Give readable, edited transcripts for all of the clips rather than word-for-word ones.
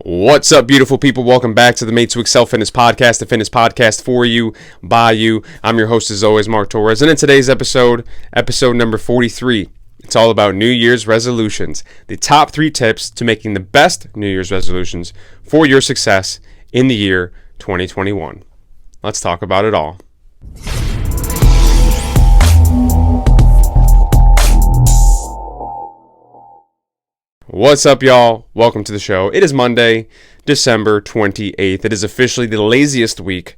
What's up, beautiful people? Welcome back to the Made to Excel Fitness Podcast, the fitness podcast for you, by you. I'm your host, as always, Mark Torres. And in today's episode number 43, it's all about New Year's resolutions. The top 3 tips to making the best New Year's resolutions for your success in the year 2021. Let's talk about it all. What's up, y'all? Welcome to the show. It is Monday, December 28th. It is officially the laziest week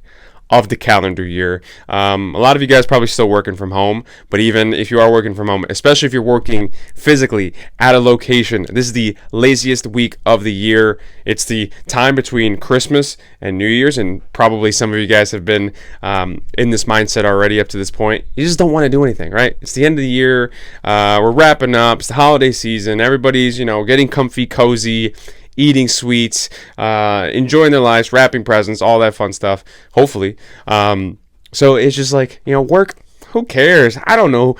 of the calendar year. A lot of you guys probably still working from home, but even if you are working from home, especially if you're working physically at a location, this is the laziest week of the year. It's the time between Christmas and New Year's, and probably some of you guys have been in this mindset already up to this point. You just don't want to do anything, right? It's the end of the year. We're wrapping up. It's the holiday season. Everybody's, getting comfy, cozy, eating sweets, enjoying their lives, wrapping presents, all that fun stuff, hopefully. So it's just like, work, who cares? I don't know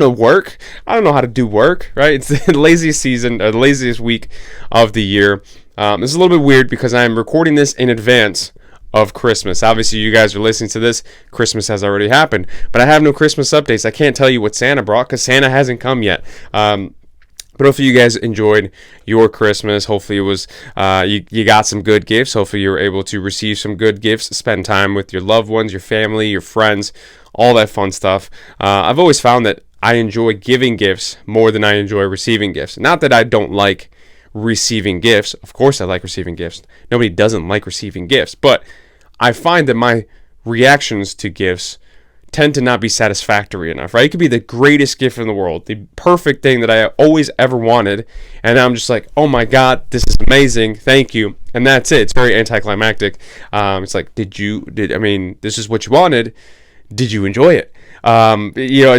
work. I don't know how to do work, right? It's the laziest season, or the laziest week of the year. This is a little bit weird because I'm recording this in advance of Christmas. Obviously, you guys are listening to this. Christmas has already happened, but I have no Christmas updates. I can't tell you what Santa brought because Santa hasn't come yet. But hopefully you guys enjoyed your Christmas. Hopefully it was you got some good gifts. Hopefully you were able to receive some good gifts, spend time with your loved ones, your family, your friends, all that fun stuff. I've always found that I enjoy giving gifts more than I enjoy receiving gifts. Not that I don't like receiving gifts. Of course I like receiving gifts. Nobody doesn't like receiving gifts. But I find that my reactions to gifts tend to not be satisfactory enough, right? It could be the greatest gift in the world, the perfect thing that I always ever wanted, and I'm just like, oh my God, this is amazing, thank you, and that's it. It's very anticlimactic. It's like, this is what you wanted, did you enjoy it?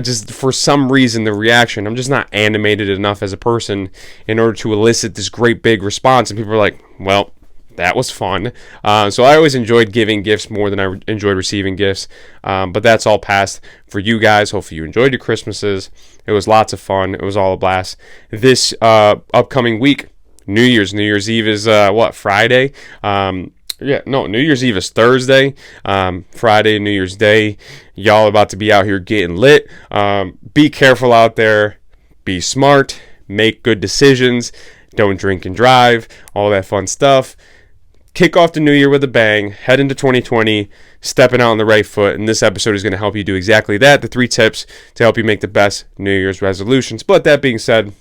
Just for some reason, the reaction, I'm just not animated enough as a person in order to elicit this great big response, and people are like, well, that was fun. So I always enjoyed giving gifts more than I enjoyed receiving gifts. But that's all past for you guys. Hopefully you enjoyed your Christmases. It was lots of fun. It was all a blast. This upcoming week, New Year's Eve is Friday? New Year's Eve is Thursday. Friday, New Year's Day. Y'all about to be out here getting lit. Be careful out there. Be smart. Make good decisions. Don't drink and drive. All that fun stuff. Kick off the new year with a bang, head into 2020, stepping out on the right foot, and this episode is going to help you do exactly that, the 3 tips to help you make the best New Year's resolutions. But that being said,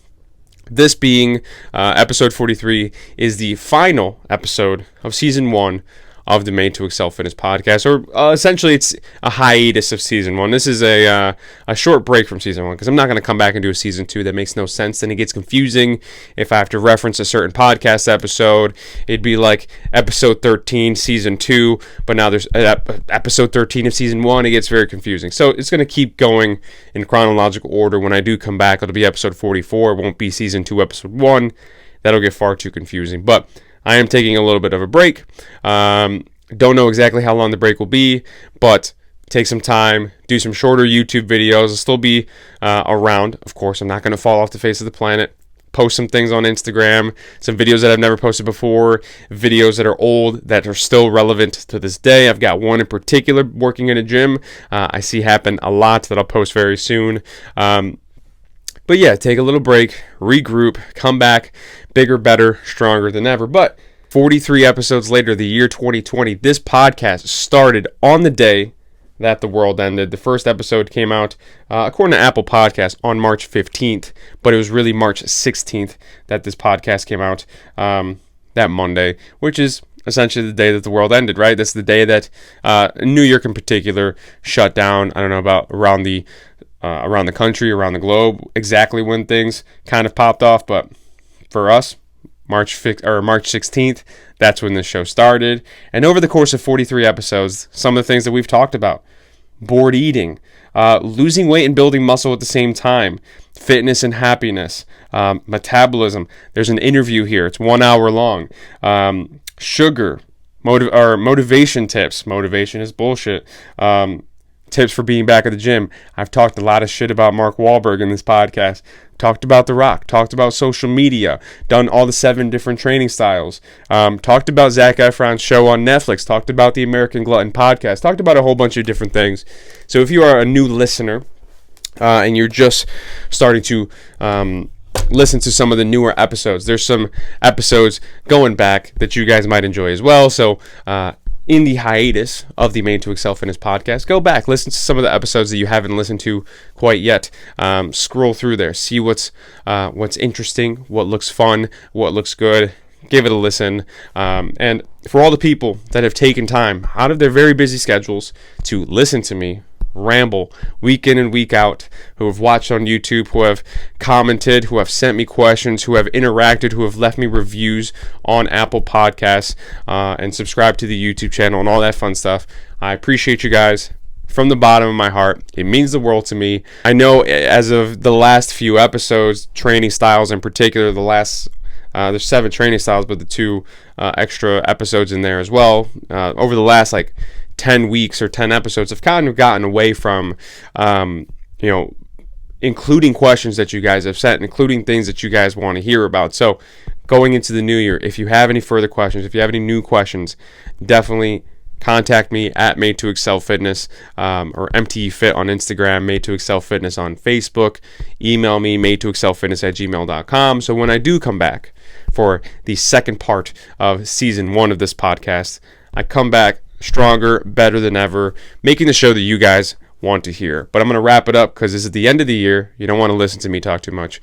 this being episode 43 is the final episode of season 1 of the Made to Excel Fitness podcast, or essentially it's a hiatus of season 1. This is a short break from season 1 because I'm not going to come back and do a season 2. That makes no sense. Then it gets confusing if I have to reference a certain podcast episode. It'd be like episode 13, season 2, but now there's episode 13 of season 1. It gets very confusing. So it's going to keep going in chronological order. When I do come back, it'll be episode 44. It won't be season 2, episode 1. That'll get far too confusing. But I am taking a little bit of a break. Don't know exactly how long the break will be, but take some time, do some shorter YouTube videos. I'll still be around. Of course, I'm not going to fall off the face of the planet. Post some things on Instagram, some videos that I've never posted before, videos that are old that are still relevant to this day. I've got one in particular working in a gym I see happen a lot that I'll post very soon. But yeah, take a little break, regroup, come back, bigger, better, stronger than ever. But 43 episodes later, the year 2020, this podcast started on the day that the world ended. The first episode came out, according to Apple Podcasts, on March 15th, but it was really March 16th that this podcast came out, that Monday, which is essentially the day that the world ended, right? That's the day that New York in particular shut down. I don't know about around the country, around the globe, exactly when things kind of popped off, but for us, March 16th, that's when this show started. And over the course of 43 episodes, some of the things that we've talked about: bored eating, losing weight and building muscle at the same time, fitness and happiness, metabolism. There's an interview here. It's 1 hour long. Sugar, motivation tips. Motivation is bullshit. tips for being back at the gym. I've talked a lot of shit about Mark Wahlberg in this podcast. Talked about The Rock. Talked about social media. Done all the 7 different training styles. Talked about Zac Efron's show on Netflix. Talked about the American Glutton podcast. Talked about a whole bunch of different things. So if you are a new listener and you're just starting to listen to some of the newer episodes, there's some episodes going back that you guys might enjoy as well. So in the hiatus of the Made to Excel Fitness podcast, go back, listen to some of the episodes that you haven't listened to quite yet. Scroll through there, see what's interesting, what looks fun, what looks good. Give it a listen. And for all the people that have taken time out of their very busy schedules to listen to me ramble week in and week out, who have watched on YouTube, who have commented, who have sent me questions, who have interacted, who have left me reviews on Apple Podcasts, and subscribed to the YouTube channel and all that fun stuff. I appreciate you guys from the bottom of my heart. It means the world to me. I know as of the last few episodes, training styles in particular, there's 7 training styles, but the 2 extra episodes in there as well, over the last 10 weeks or 10 episodes, have kind of gotten away from, including questions that you guys have sent, including things that you guys want to hear about. So going into the new year, if you have any further questions, if you have any new questions, definitely contact me at Made to Excel Fitness, or MTE Fit on Instagram, Made to Excel Fitness on Facebook. Email me, madetoexcelfitness@gmail.com. So when I do come back for the second part of season 1 of this podcast, I come back stronger, better than ever, making the show that you guys want to hear. But I'm going to wrap it up because this is the end of the year. You don't want to listen to me talk too much.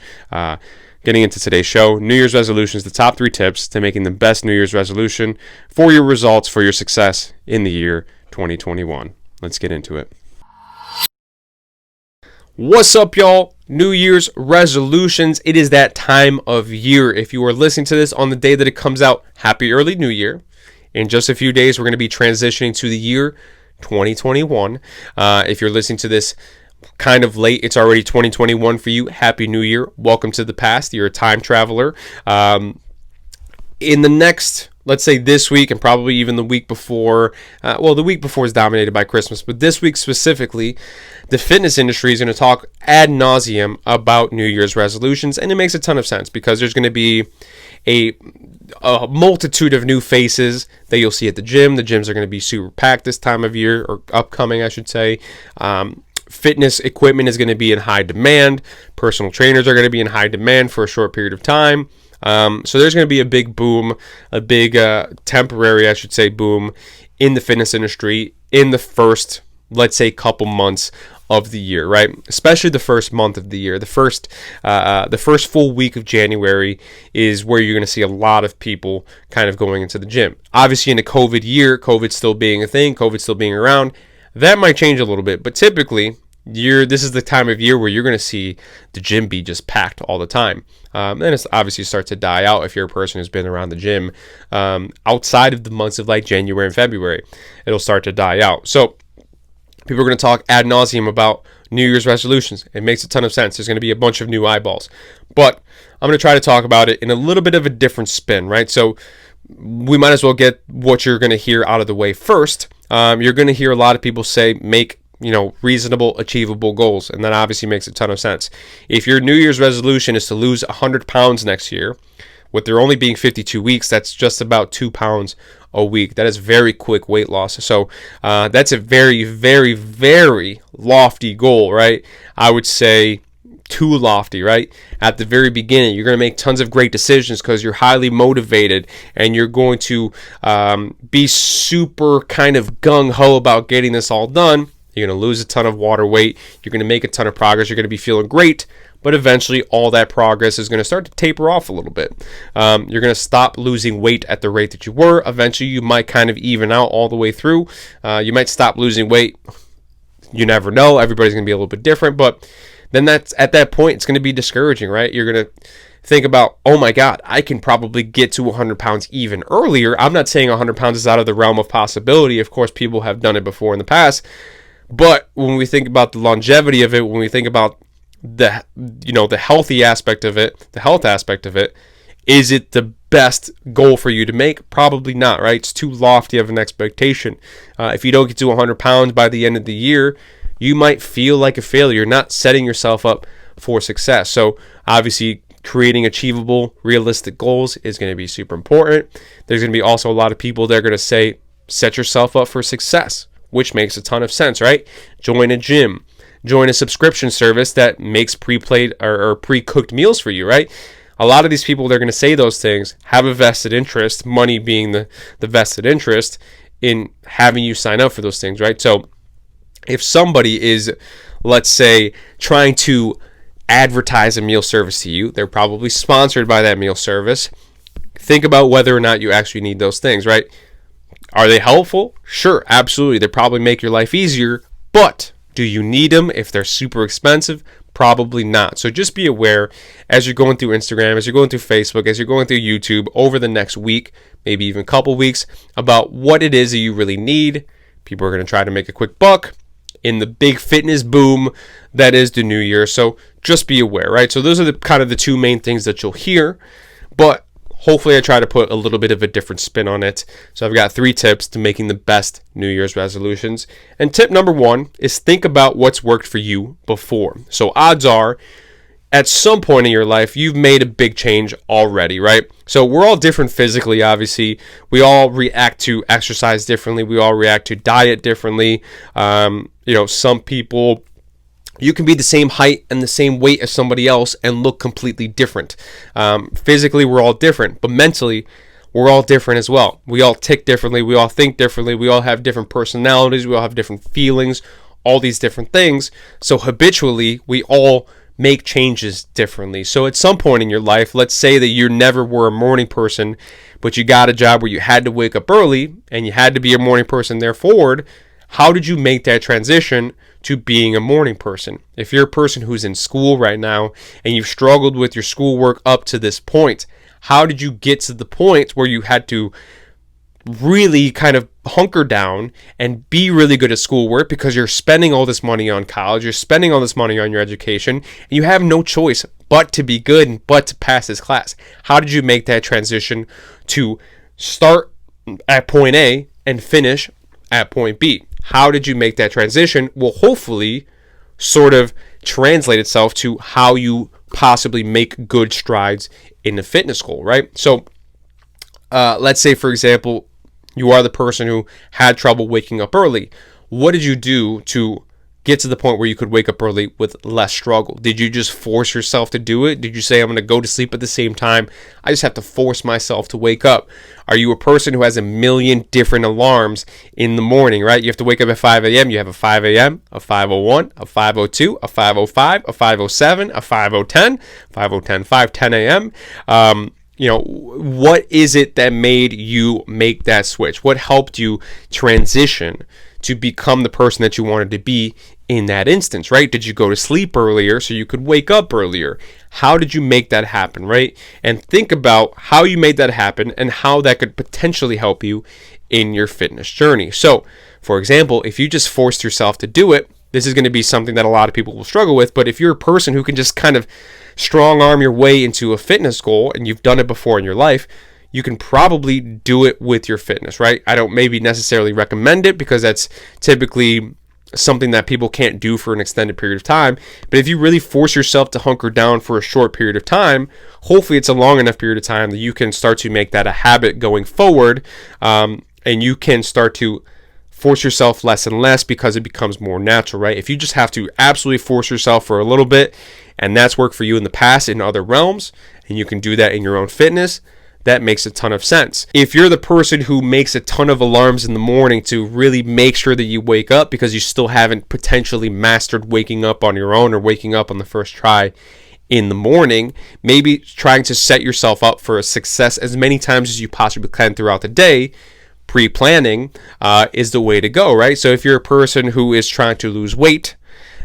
Getting into today's show, New Year's resolutions, the top 3 tips to making the best New Year's resolution for your results, for your success in the year 2021. Let's get into it. What's up, y'all? New Year's resolutions. It is that time of year. If you are listening to this on the day that it comes out, happy early New Year. In just a few days, we're going to be transitioning to the year 2021. If you're listening to this kind of late, it's already 2021 for you. Happy New Year. Welcome to the past. You're a time traveler. In the next, let's say this week and probably even the week before, the week before is dominated by Christmas, but this week specifically, the fitness industry is going to talk ad nauseum about New Year's resolutions, and it makes a ton of sense because there's going to be a multitude of new faces that you'll see at the gym. The gyms are going to be super packed this time of year, or upcoming, I should say. Fitness equipment is going to be in high demand. Personal trainers are going to be in high demand for a short period of time. So there's going to be a big boom, a big temporary, I should say, boom in the fitness industry in the first, let's say, couple months of the year, right? Especially the first month of the year. The first full week of January is where you're going to see a lot of people kind of going into the gym. Obviously, in a COVID year, COVID still being a thing, COVID still being around, that might change a little bit. But typically, this is the time of year where you're going to see the gym be just packed all the time. Then it's obviously starts to die out if you're a person who's been around the gym outside of the months of January and February. It'll start to die out. So people are going to talk ad nauseum about New Year's resolutions. It makes a ton of sense. There's going to be a bunch of new eyeballs. But I'm going to try to talk about it in a little bit of a different spin, right? So we might as well get what you're going to hear out of the way first. You're going to hear a lot of people say make reasonable, achievable goals. And that obviously makes a ton of sense. If your New Year's resolution is to lose 100 pounds next year, with there only being 52 weeks, that's just about 2 pounds a week. That is very quick weight loss. So that's a very, very, very lofty goal, right? I would say too lofty, right? At the very beginning, you're going to make tons of great decisions because you're highly motivated and you're going to be super kind of gung-ho about getting this all done. You're going to lose a ton of water weight. You're going to make a ton of progress. You're going to be feeling great. But eventually, all that progress is going to start to taper off a little bit. You're going to stop losing weight at the rate that you were. Eventually, you might kind of even out all the way through. You might stop losing weight. You never know. Everybody's going to be a little bit different. But then at that point, it's going to be discouraging, right? You're going to think about, oh my God, I can probably get to 100 pounds even earlier. I'm not saying 100 pounds is out of the realm of possibility. Of course, people have done it before in the past. But when we think about the longevity of it, when we think about the healthy aspect of it, the health aspect of it, Is it the best goal for you to make? Probably not, right? It's too lofty of an expectation. If you don't get to 100 pounds by the end of the year, you might feel like a failure. You're not setting yourself up for success. So obviously, creating achievable, realistic goals is going to be super important. There's going to be also a lot of people that are going to say, set yourself up for success, which makes a ton of sense, right? Join a gym, join a subscription service that makes pre-played or pre-cooked meals for you, right? A lot of these people, they're going to say those things, have a vested interest, money being the vested interest in having you sign up for those things, right? So if somebody is, let's say, trying to advertise a meal service to you, they're probably sponsored by that meal service. Think about whether or not you actually need those things, right? Are they helpful? Sure, absolutely. They probably make your life easier, but do you need them if they're super expensive? Probably not. So just be aware as you're going through Instagram, as you're going through Facebook, as you're going through YouTube over the next week, maybe even a couple weeks, about what it is that you really need. People are going to try to make a quick buck in the big fitness boom that is the new year. So just be aware, right? So those are the kind of the two main things that you'll hear, but hopefully I try to put a little bit of a different spin on it. So I've got 3 tips to making the best New Year's resolutions. And tip number 1 is think about what's worked for you before. So odds are, at some point in your life, you've made a big change already, right? So we're all different physically, obviously. We all react to exercise differently. We all react to diet differently. Some people, you can be the same height and the same weight as somebody else and look completely different. Physically, we're all different, but mentally, we're all different as well. We all tick differently. We all think differently. We all have different personalities. We all have different feelings, all these different things. So habitually, we all make changes differently. So at some point in your life, let's say that you never were a morning person, but you got a job where you had to wake up early and you had to be a morning person there forward. How did you make that transition to being a morning person? If you're a person who's in school right now and you've struggled with your schoolwork up to this point, how did you get to the point where you had to really kind of hunker down and be really good at schoolwork because you're spending all this money on college, you're spending all this money on your education, and you have no choice but to be good and but to pass this class? How did you make that transition to start at point A and finish at point B? How did you make that transition? Will hopefully sort of translate itself to how you possibly make good strides in the fitness goal, right? So let's say, for example, you are the person who had trouble waking up early. What did you do to get to the point where you could wake up early with less struggle? Did you just force yourself to do it? Did you say, I'm going to go to sleep at the same time? I just have to force myself to wake up. Are you a person who has a million different alarms in the morning, right? You have to wake up at 5 a.m. You have a 5 a.m., a 5:01, a 5:02, a 5:05, a 5:07, a 5:10, 5:10, 5:10 a.m. What is it that made you make that switch? What helped you transition to become the person that you wanted to be in that instance, right? Did you go to sleep earlier so you could wake up earlier? How did you make that happen, right? And think about how you made that happen and how that could potentially help you in your fitness journey. So, for example, if you just forced yourself to do it, this is going to be something that a lot of people will struggle with. But if you're a person who can just kind of strong arm your way into a fitness goal and you've done it before in your life, you can probably do it with your fitness, right? I don't maybe necessarily recommend it because that's typically something that people can't do for an extended period of time. But if you really force yourself to hunker down for a short period of time, hopefully it's a long enough period of time that you can start to make that a habit going forward, and you can start to force yourself less and less because it becomes more natural, right? If you just have to absolutely force yourself for a little bit, and that's worked for you in the past in other realms, and you can do that in your own fitness, that makes a ton of sense. If you're the person who makes a ton of alarms in the morning to really make sure that you wake up because you still haven't potentially mastered waking up on your own or waking up on the first try in the morning, maybe trying to set yourself up for a success as many times as you possibly can throughout the day, pre-planning is the way to go, right? So if you're a person who is trying to lose weight,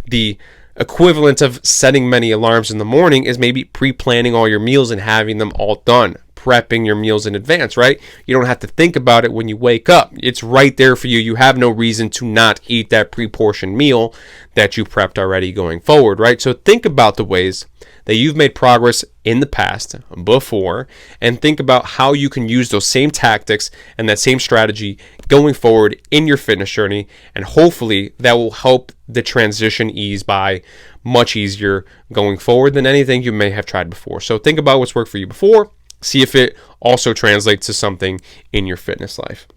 the equivalent of setting many alarms in the morning is maybe pre-planning all your meals and having them all done. prepping your meals in advance, right? You don't have to think about it when you wake up. It's right there for you. You have no reason to not eat that pre-portioned meal that you prepped already going forward, right? So think about the ways that you've made progress in the past before, and think about how you can use those same tactics and that same strategy going forward in your fitness journey, and hopefully that will help the transition ease by much easier going forward than anything you may have tried before. So think about what's worked for you before, see if it also translates to something in your fitness life.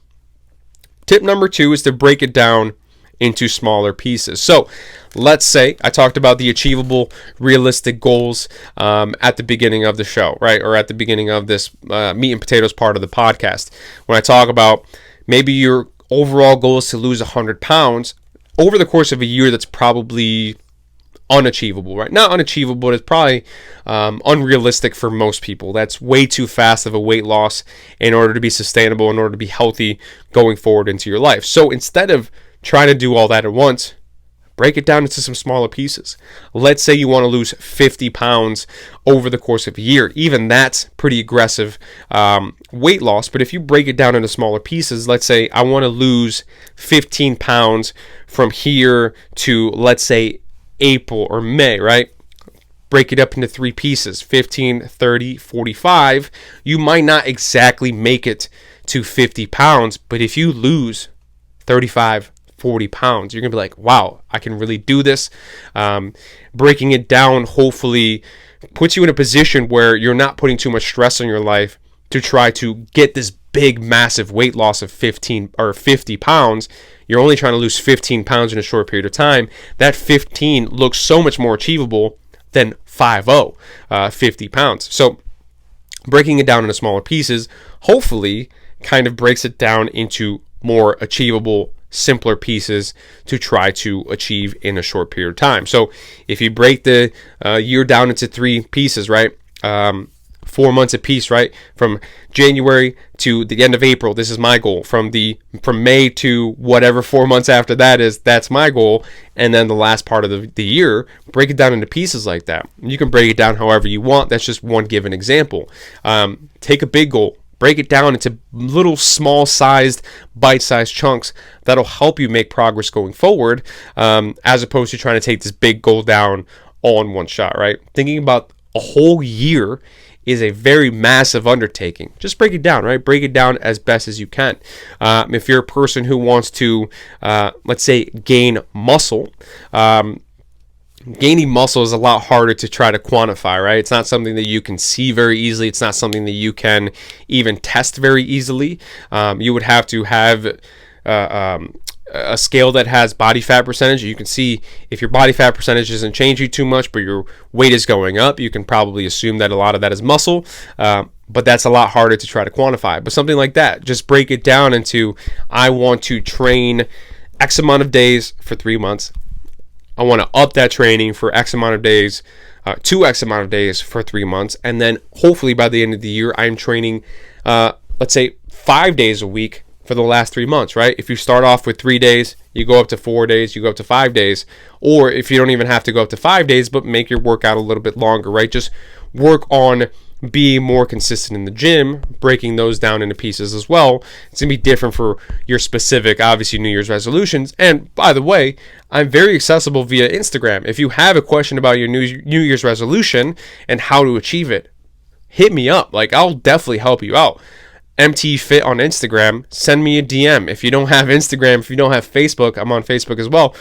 Tip number 2 is to break it down into smaller pieces. So let's say I talked about the achievable, realistic goals at the beginning of the show, right? Or at the beginning of this meat and potatoes part of the podcast. When I talk about maybe your overall goal is to lose 100 pounds over the course of a year, that's probably unachievable, right? Not unachievable, but it's probably unrealistic for most people. That's way too fast of a weight loss in order to be sustainable, in order to be healthy going forward into your life. So instead of trying to do all that at once, break it down into some smaller pieces. Let's say you want to lose 50 pounds over the course of a year. Even that's pretty aggressive weight loss. But if you break it down into smaller pieces, let's say I want to lose 15 pounds from here to, let's say, April or May, right? Break it up into 3 pieces, 15, 30, 45. You might not exactly make it to 50 pounds, but if you lose 35, 40 pounds, you're gonna be like, wow, I can really do this. Breaking it down hopefully puts you in a position where you're not putting too much stress on your life to try to get this big massive weight loss of 15 or 50 pounds. You're only trying to lose 15 pounds in a short period of time. That 15 looks so much more achievable than 50 pounds. So breaking it down into smaller pieces hopefully kind of breaks it down into more achievable, simpler pieces to try to achieve in a short period of time. So if you break the year down into 3 pieces, right? 4 months a piece, right? From January to the end of April, this is my goal. From May to whatever 4 months after that is, that's my goal. And then the last part of the year, break it down into pieces like that. You can break it down however you want. That's just one given example. Take a big goal, break it down into little small-sized, bite-sized chunks that'll help you make progress going forward, as opposed to trying to take this big goal down all in one shot, right? Thinking about a whole year is a very massive undertaking. Just break it down, right? Break it down as best as you can. If you're a person who wants to, let's say, gain muscle, gaining muscle is a lot harder to try to quantify, right? It's not something that you can see very easily. It's not something that you can even test very easily. You would have to have a scale that has body fat percentage. You can see if your body fat percentage isn't changing too much, but your weight is going up, you can probably assume that a lot of that is muscle. But that's a lot harder to try to quantify. But something like that, just break it down into, I want to train X amount of days for 3 months. I want to up that training for X amount of days, to X amount of days for 3 months. And then hopefully by the end of the year, I'm training, let's say 5 days a week for the last 3 months, right? If you start off with 3 days, you go up to 4 days, you go up to 5 days. Or if you don't even have to go up to 5 days, but make your workout a little bit longer, right? Just work on being more consistent in the gym, breaking those down into pieces as well. It's going to be different for your specific, obviously, New Year's resolutions. And by the way, I'm very accessible via Instagram. If you have a question about your New Year's resolution and how to achieve it, hit me up. Like, I'll definitely help you out. MT Fit on Instagram, send me a DM. If you don't have Instagram, if you don't have Facebook, I'm on Facebook as well.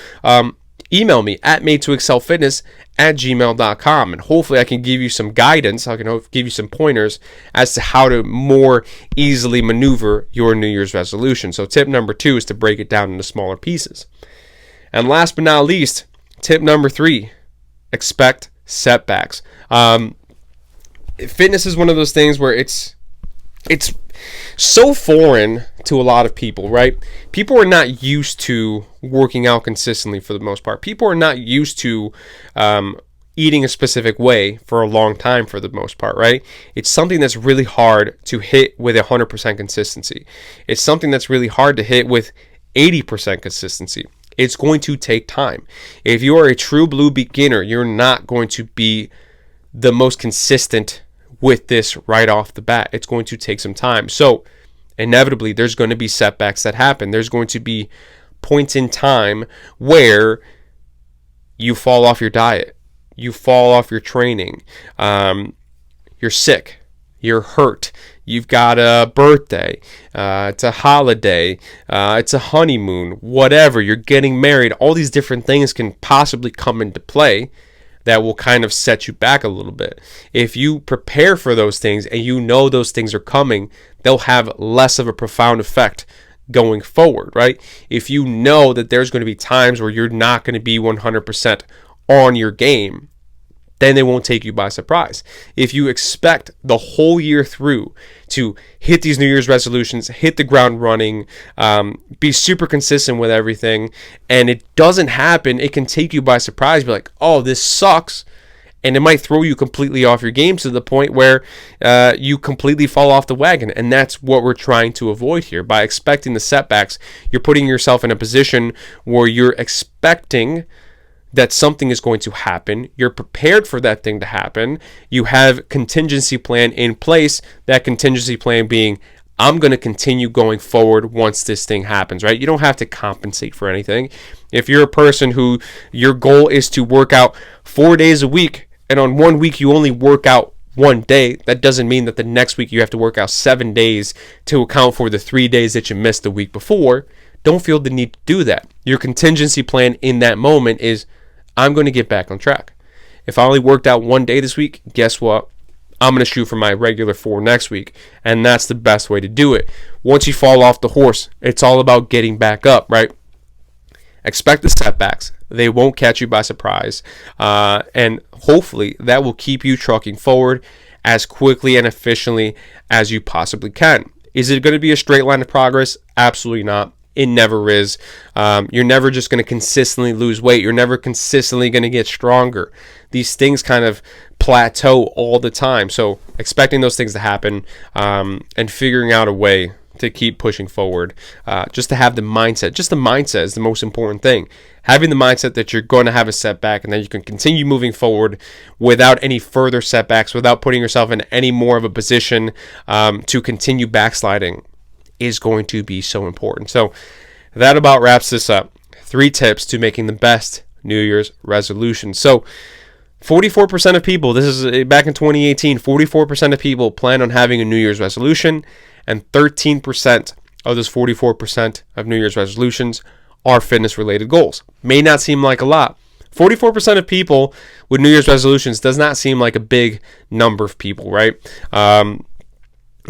Email me at made2excelfitness@gmail.com, and hopefully I can give you some guidance. I can give you some pointers as to how to more easily maneuver your New Year's resolution. So tip number 2 is to break it down into smaller pieces. And last but not least, tip number 3, expect setbacks. Fitness is one of those things where it's so foreign to a lot of people, right? People are not used to working out consistently for the most part. People are not used to eating a specific way for a long time for the most part, right? It's something that's really hard to hit with 100% consistency. It's something that's really hard to hit with 80% consistency. It's going to take time. If you are a true blue beginner, you're not going to be the most consistent with this right off the bat. It's going to take some time. So inevitably, there's going to be setbacks that happen. There's going to be points in time where you fall off your diet, you fall off your training, you're sick, you're hurt, you've got a birthday, it's a holiday, it's a honeymoon, whatever, you're getting married. All these different things can possibly come into play that will kind of set you back a little bit. If you prepare for those things and you know those things are coming, they'll have less of a profound effect going forward, right? If you know that there's going to be times where you're not going to be 100% on your game, then they won't take you by surprise. If you expect the whole year through to hit these New Year's resolutions, hit the ground running, be super consistent with everything, and it doesn't happen, it can take you by surprise. Be like, oh, this sucks. And it might throw you completely off your game to the point where you completely fall off the wagon. And that's what we're trying to avoid here. By expecting the setbacks, you're putting yourself in a position where you're expecting that something is going to happen. You're prepared for that thing to happen. You have contingency plan in place. That contingency plan being, I'm going to continue going forward once this thing happens, right? You don't have to compensate for anything. If you're a person who your goal is to work out 4 days a week, and on 1 week you only work out 1 day, that doesn't mean that the next week you have to work out 7 days to account for the 3 days that you missed the week before. Don't feel the need to do that. Your contingency plan in that moment is, I'm going to get back on track. If I only worked out 1 day this week, guess what? I'm going to shoot for my regular 4 next week. And that's the best way to do it. Once you fall off the horse, it's all about getting back up, right? Expect the setbacks. They won't catch you by surprise. And hopefully that will keep you trucking forward as quickly and efficiently as you possibly can. Is it going to be a straight line of progress? Absolutely not. It never is. You're never just going to consistently lose weight. You're never consistently going to get stronger. These things kind of plateau all the time. So expecting those things to happen and figuring out a way to keep pushing forward, just to have the mindset. Just the mindset is the most important thing. Having the mindset that you're going to have a setback and that you can continue moving forward without any further setbacks, without putting yourself in any more of a position to continue backsliding, is going to be so important. So that about wraps this up. 3 tips to making the best New Year's resolution. So 44% of people, this is back in 2018, 44% of people plan on having a New Year's resolution, and 13% of those 44% of New Year's resolutions are fitness-related goals. May not seem like a lot. 44% of people with New Year's resolutions does not seem like a big number of people, right?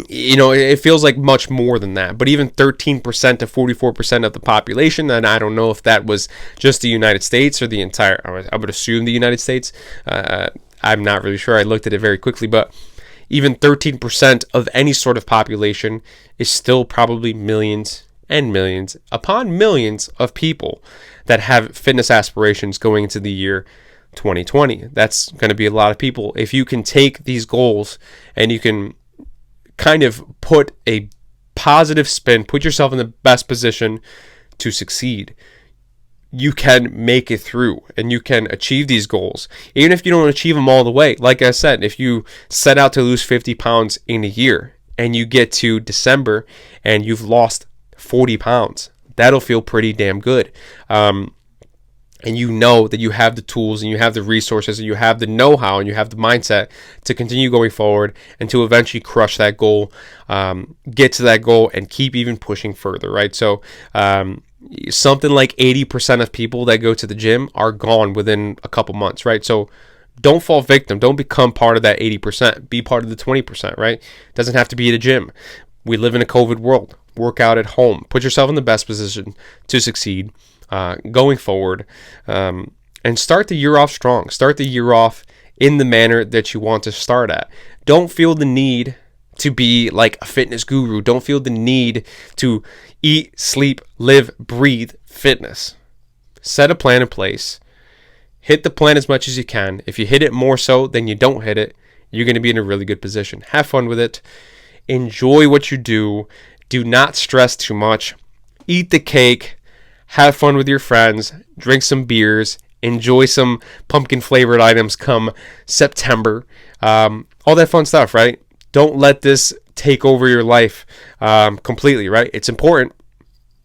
It feels like much more than that. But even 13% to 44% of the population, and I don't know if that was just the United States or the entire, I would assume the United States. I'm not really sure. I looked at it very quickly, but even 13% of any sort of population is still probably millions and millions upon millions of people that have fitness aspirations going into the year 2020. That's going to be a lot of people. If you can take these goals and you can kind of put a positive spin, put yourself in the best position to succeed, you can make it through and you can achieve these goals. Even if you don't achieve them all the way, like I said, if you set out to lose 50 pounds in a year and you get to December and you've lost 40 pounds, that'll feel pretty damn good. And you know that you have the tools and you have the resources and you have the know-how and you have the mindset to continue going forward and to eventually crush that goal, get to that goal and keep even pushing further, right? So something like 80% of people that go to the gym are gone within a couple months, right? So don't fall victim. Don't become part of that 80%. Be part of the 20%, right? It doesn't have to be at a gym. We live in a COVID world. Work out at home. Put yourself in the best position to succeed going forward, and start the year off strong. Start the year off in the manner that you want to start at. Don't feel the need to be like a fitness guru. Don't feel the need to eat, sleep, live, breathe fitness. Set a plan in place. Hit the plan as much as you can. If you hit it more so than you don't hit it, you're going to be in a really good position. Have fun with it. Enjoy what you do. Do not stress too much. Eat the cake. Have fun with your friends. Drink some beers. Enjoy some pumpkin flavored items come September. All that fun stuff, right? Don't let this take over your life completely, right? It's important.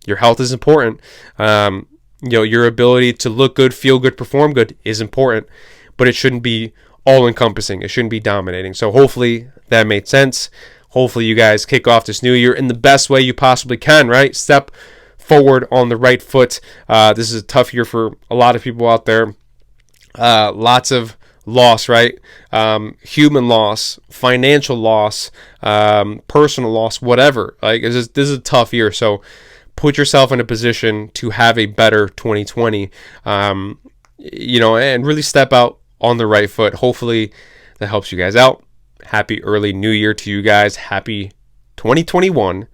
Your health is important. Your ability to look good, feel good, perform good is important, but it shouldn't be all encompassing. It shouldn't be dominating. So hopefully that made sense. Hopefully you guys kick off this new year in the best way you possibly can, right? Step forward on the right foot. This is a tough year for a lot of people out there. Lots of loss, right? Human loss, financial loss, personal loss, whatever. Like this is a tough year. So put yourself in a position to have a better 2020, and really step out on the right foot. Hopefully that helps you guys out. Happy early new year to you guys. Happy 2021.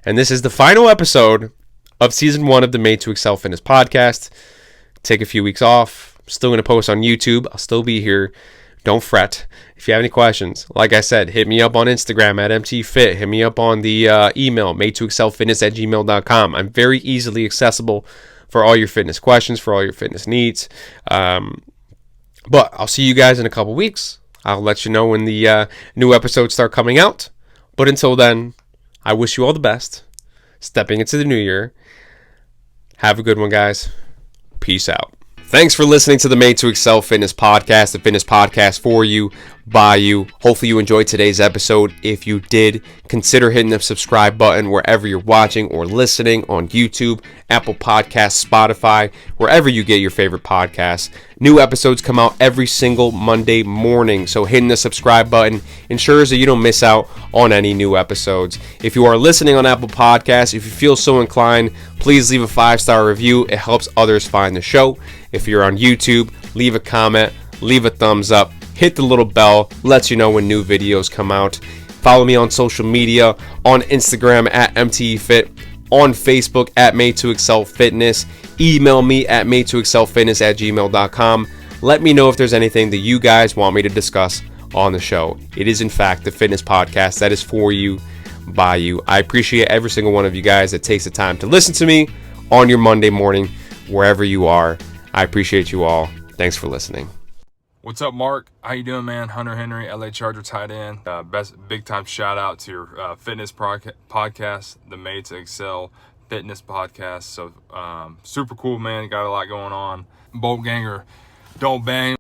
And this is the final episode of season 1 of the Made to Excel Fitness podcast. Take a few weeks off. I'm still going to post on YouTube. I'll still be here. Don't fret. If you have any questions, like I said, hit me up on Instagram at mtfit. Hit me up on the email, madetoexcelfitness@gmail.com. I'm very easily accessible for all your fitness questions, for all your fitness needs. But I'll see you guys in a couple weeks. I'll let you know when the new episodes start coming out. But until then, I wish you all the best. Stepping into the new year. Have a good one, guys. Peace out. Thanks for listening to the Made to Excel Fitness podcast, the fitness podcast for you, by you. Hopefully you enjoyed today's episode. If you did, consider hitting the subscribe button wherever you're watching or listening on YouTube, Apple Podcasts, Spotify, wherever you get your favorite podcasts. New episodes come out every single Monday morning, so hitting the subscribe button ensures that you don't miss out on any new episodes. If you are listening on Apple Podcasts, if you feel so inclined, please leave a 5-star review. It helps others find the show. If you're on YouTube, leave a comment, leave a thumbs up, hit the little bell, lets you know when new videos come out. Follow me on social media, on Instagram at mtefit, on Facebook at Made to Excel Fitness. Email me at madetoexcelfitness@gmail.com. Let me know if there's anything that you guys want me to discuss on the show. It is, in fact, the fitness podcast that is for you, by you. I appreciate every single one of you guys that takes the time to listen to me on your Monday morning, wherever you are. I appreciate you all. Thanks for listening. What's up, Mark? How you doing, man? Hunter Henry, LA Charger tight end. Best big time shout out to your fitness podcast, the Made to Excel Fitness podcast. So super cool, man. Got a lot going on. Bolt ganger, don't bang.